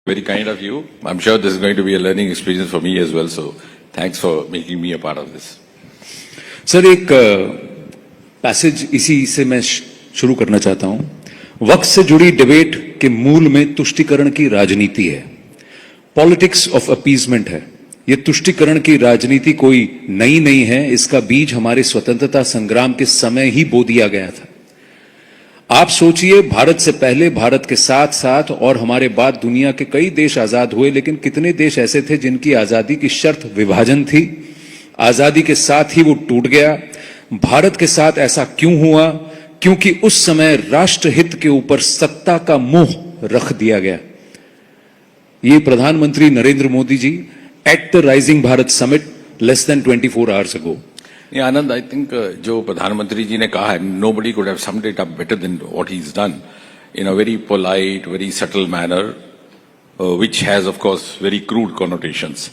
Very kind of you. I'm sure this is going to be a learning experience for me as well. So thanks for making me a part of this. Sir एक passage इसी से मैं शुरू करना चाहता हूं। वक्त से जुड़ी डिबेट के मूल में तुष्टीकरण की राजनीति है, पॉलिटिक्स ऑफ अपीजमेंट है। ये तुष्टीकरण की राजनीति कोई नई नहीं है, इसका बीज हमारे स्वतंत्रता संग्राम के समय ही बो दिया गया था। आप सोचिए, भारत से पहले, भारत के साथ साथ और हमारे बाद दुनिया के कई देश आजाद हुए, लेकिन कितने देश ऐसे थे जिनकी आजादी की शर्त विभाजन थी? आजादी के साथ ही वो टूट गया। भारत के साथ ऐसा क्यों हुआ? क्योंकि उस समय राष्ट्रहित के ऊपर सत्ता का मोह रख दिया गया। ये प्रधानमंत्री Narendra Modi ji at the Rising Bharat Summit less than 24 hours ago. Yeah, Anand, I think जो प्रधानमंत्री जी ने कहा है, nobody could have summed it up better than what he's done in a very polite, very subtle manner, which has, of course, very crude connotations.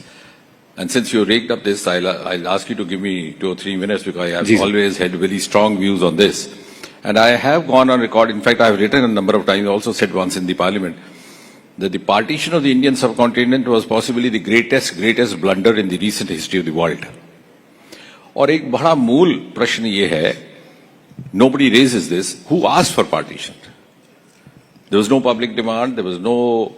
And since you raked up this, I'll ask you to give me 2 or 3 minutes because I have always had very strong views on this. And I have gone on record, in fact, I have written a number of times, also said once in the parliament, that the partition of the Indian subcontinent was possibly the greatest blunder in the recent history of the world. और एक बड़ा मूल प्रश्न ये है, nobody raises this, who asked for partition? There was no public demand, there was no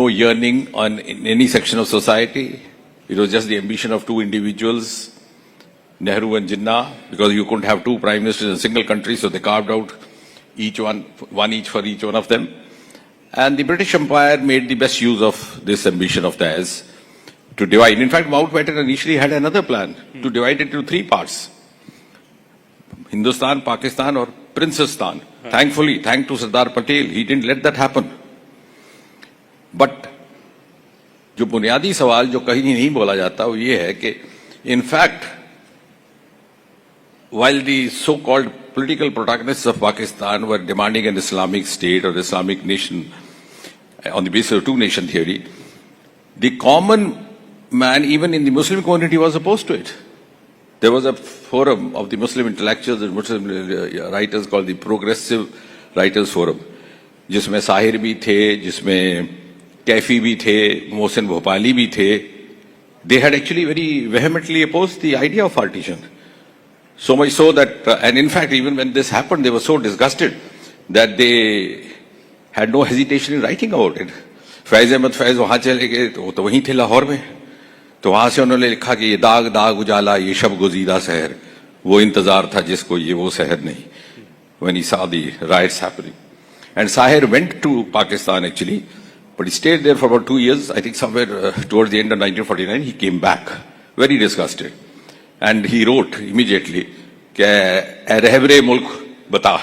yearning in any section of society. It was just the ambition of two individuals, Nehru and Jinnah, because you couldn't have two prime ministers in a single country, so they carved out one each for each one of them. And the British Empire made the best use of this ambition of theirs to divide. In fact, Mountbatten initially had another plan to divide it into 3 parts: Hindustan, Pakistan, or Princesstan. Thankfully, thanks to Sardar Patel, he didn't let that happen. But जो बुनियादी सवाल जो कहीं नहीं बोला जाता वो ये है कि in fact, while the so-called political protagonists of Pakistan were demanding an Islamic state or Islamic nation on the basis of two-nation theory, the common man, even in the Muslim community, was opposed to it. There was a forum of the Muslim intellectuals and Muslim writers called the Progressive Writers Forum, जिसमें साहिर भी थे, जिसमें कैफी भी थे, मोहसिन भोपाली भी थे. They had actually very vehemently opposed the idea of partition. So much so that, and in fact, even when this happened, they were so disgusted that they had no hesitation in writing about it. Faiz Ahmad Faiz वहां चले गए, तो वहीं थे लाहौर में, तो वहां से उन्होंने लिखा कि ये दाग दाग उजाला, ये शब गुज़ीदा शहर, वो इंतजार था जिसको ये वो शहर नहीं. When he saw the riots happening, and Sahir went to Pakistan actually, but he stayed there for about 2 years. I think somewhere towards the end of 1949 he came back very disgusted, and he wrote immediately कि ए रहबरे मुल्क बता,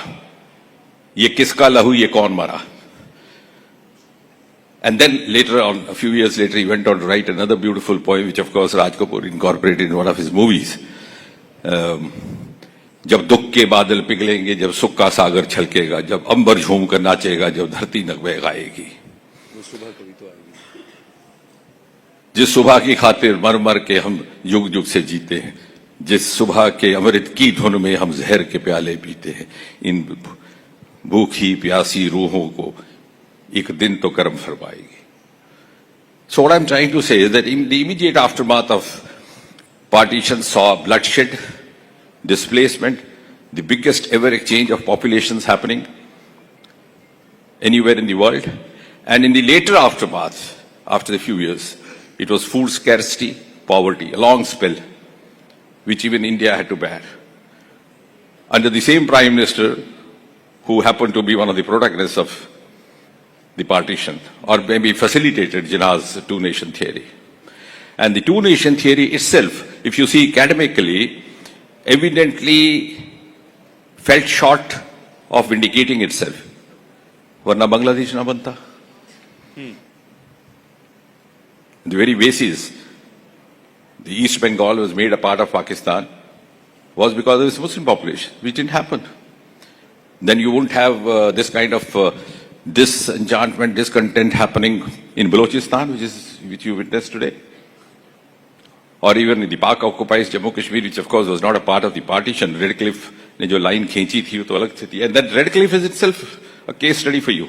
ये किसका लहू ये कौन मारा. And then later on, a few years later, he went on to write another beautiful poem, which of course Raj Kapoor incorporated in one of his movies. जब दुख के बादल पिघलेंगे, जब सुख का सागर छलकेगा, जब अंबर झूम कर नाचेगा, जब धरती नगमे गाएगी, जिस सुबह की खातिर मर मर के हम युग युग से जीते हैं, जिस सुबह के अमृत की धुन में हम जहर के प्याले पीते हैं, इन भूखी प्यासी रूहों को एक दिन तो कर्म फरमाएगी. So what I'm trying to say is that in the immediate aftermath of partition saw bloodshed, displacement, the biggest ever exchange of populations happening anywhere in the world. And in the later aftermath, after a few years, it was food scarcity, poverty, a long spell, which even India had to bear. Under the same Prime Minister, who happened to be one of the protagonists of the partition, or maybe facilitated Jinnah's two-nation theory. And the two-nation theory itself, if you see academically, evidently felt short of vindicating itself. Varna Bangladesh na banta. The very basis, the East Bengal was made a part of Pakistan, was because of its Muslim population, which didn't happen. Then you wouldn't have this kind of disenchantment, discontent happening in Balochistan, which you witnessed today, or even in the Pak occupies Jammu Kashmir, which of course was not a part of the partition. Redcliffe ने जो line खींची थी वो तो अलग थी, and that Redcliffe is itself a case study for you.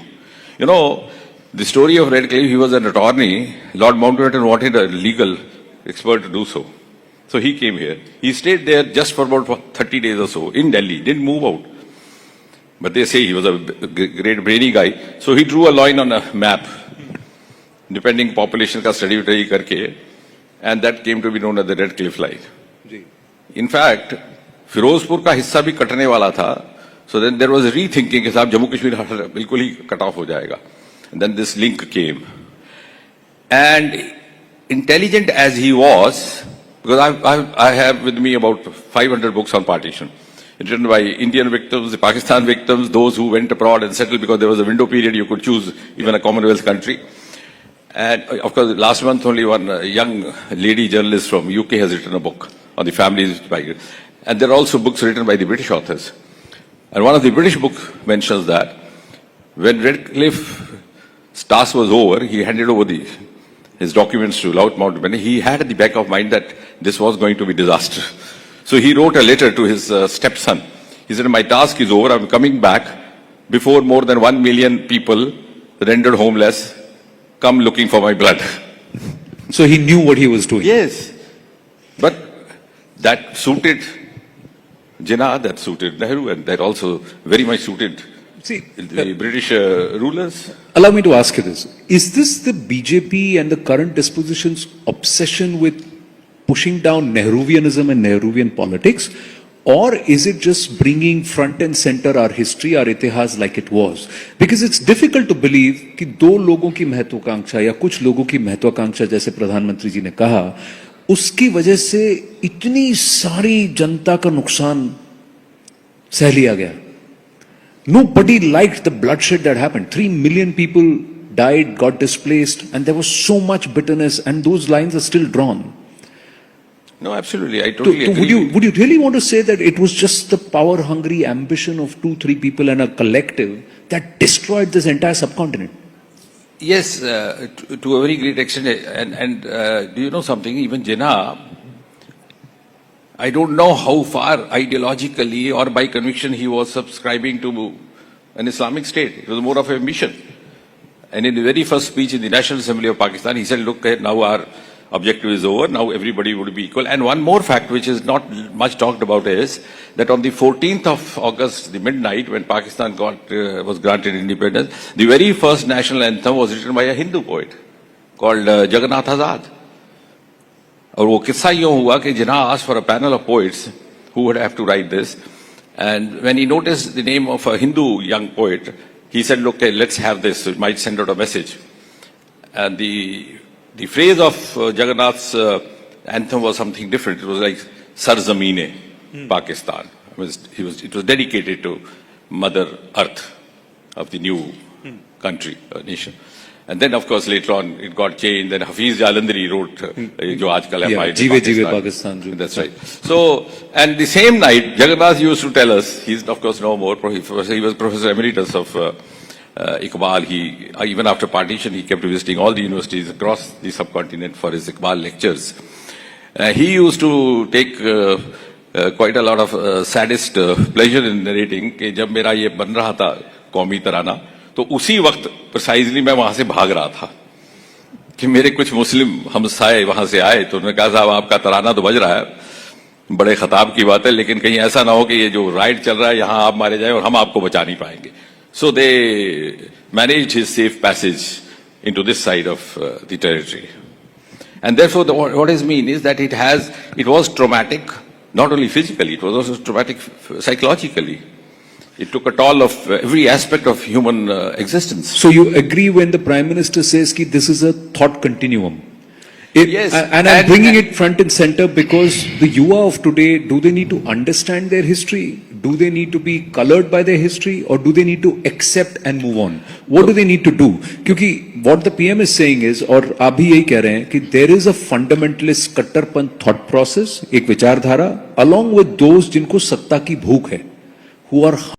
You know, The story of Redcliffe, he was an attorney. Lord Mountbatten wanted a legal expert to do so. So he came here. He stayed there just for about 30 days or so in Delhi, didn't move out. But they say he was a great brainy guy. So he drew a line on a map, depending population ka study karke, and that came to be known as the Redcliffe line. In fact, Firozpur ka hissa bhi katne wala tha. So then there was a rethinking कि साहब जम्मू कश्मीर बिल्कुल ही cut off हो जाएगा. And then this link came. And intelligent as he was, because I have with me about 500 books on partition, written by Indian victims, the Pakistan victims, those who went abroad and settled because there was a window period you could choose even a Commonwealth country. And of course, last month only one young lady journalist from UK has written a book on the families. And there are also books written by the British authors. And one of the British books mentions that when Redcliffe's task was over, he handed over his documents to Lord Mountbatten. He had at the back of mind that this was going to be disaster. So he wrote a letter to his stepson. He said, my task is over. I'm coming back before more than 1 million people rendered homeless come looking for my blood. So he knew what he was doing. Yes. But that suited Jinnah, that suited Nehru, and that also very much suited the British rulers. Allow me to ask you this. Is this the BJP and the current disposition's obsession with pushing down Nehruvianism and Nehruvian politics? Or is it just bringing front and center our history, our itihas like it was? Because it's difficult to believe कि दो लोगों की महत्वाकांक्षा या कुछ लोगों की महत्वाकांक्षा जैसे प्रधानमंत्री जी ने कहा उसकी वजह से इतनी सारी जनता का नुकसान सह लिया गया. Nobody liked the bloodshed that happened. 3 million people died, got displaced, and there was so much bitterness, and those lines are still drawn. No, absolutely. I totally agree. Would you really want to say that it was just the power-hungry ambition of 2-3 people and a collective that destroyed this entire subcontinent? Yes, to a very great extent. And do you know something? Even Jinnah, I don't know how far ideologically or by conviction he was subscribing to an Islamic state. It was more of a mission. And in the very first speech in the National Assembly of Pakistan, he said, look, now our objective is over. Now everybody would be equal. And one more fact which is not much talked about is that on the 14th of August, the midnight, when Pakistan was granted independence, the very first national anthem was written by a Hindu poet called Jagannath Azad. और वो किस्सा यूं हुआ कि Jinnah asked for a panel of poets who would have to write this. And when he noticed the name of a Hindu young poet, he said, look, let's have this. It might send out a message. And the phrase of Jagannath's anthem was something different. It was like Sar Zameen Pakistan. It was dedicated to Mother Earth of the new country, nation. And then, of course, later on, it got changed. Then Hafiz Jalandhari wrote, jo aajkal hai Jeeve Pakistan. That's right. So, and the same night, Jagannath used to tell us, he's of course no more, he was Professor Emeritus of Iqbal. Even after partition, he kept visiting all the universities across the subcontinent for his Iqbal lectures. He used to take quite a lot of sadist pleasure in narrating कि जब मेरा ये बन रहा था कौमी तराना तो उसी वक्त प्रिसाइजली मैं वहां से भाग रहा था कि मेरे कुछ मुस्लिम हमसाए वहां से आए तो उन्होंने कहा साहब आपका तराना तो बज रहा है बड़े खताब की बात है लेकिन कहीं ऐसा ना हो कि ये जो राइट चल रहा है यहां आप मारे जाए और हम आपको बचा नहीं पाएंगे. So they managed his safe passage into this side of the territory. And therefore, what it means is that it was traumatic, not only physically, it was also traumatic psychologically. It took a toll of every aspect of human existence. So you agree when the Prime Minister says that this is a thought continuum? Yes. And I'm bringing it front and center because the Yuva of today, do they need to understand their history? Do they need to be colored by their history? Or do they need to accept and move on? What do they need to do? Because what the PM is saying is, और आप भी यही कह रहे हैं कि there is a fundamentalist कट्टरपंथ thought process, एक विचारधारा, along with those जिनको सत्ता की भूख है, who are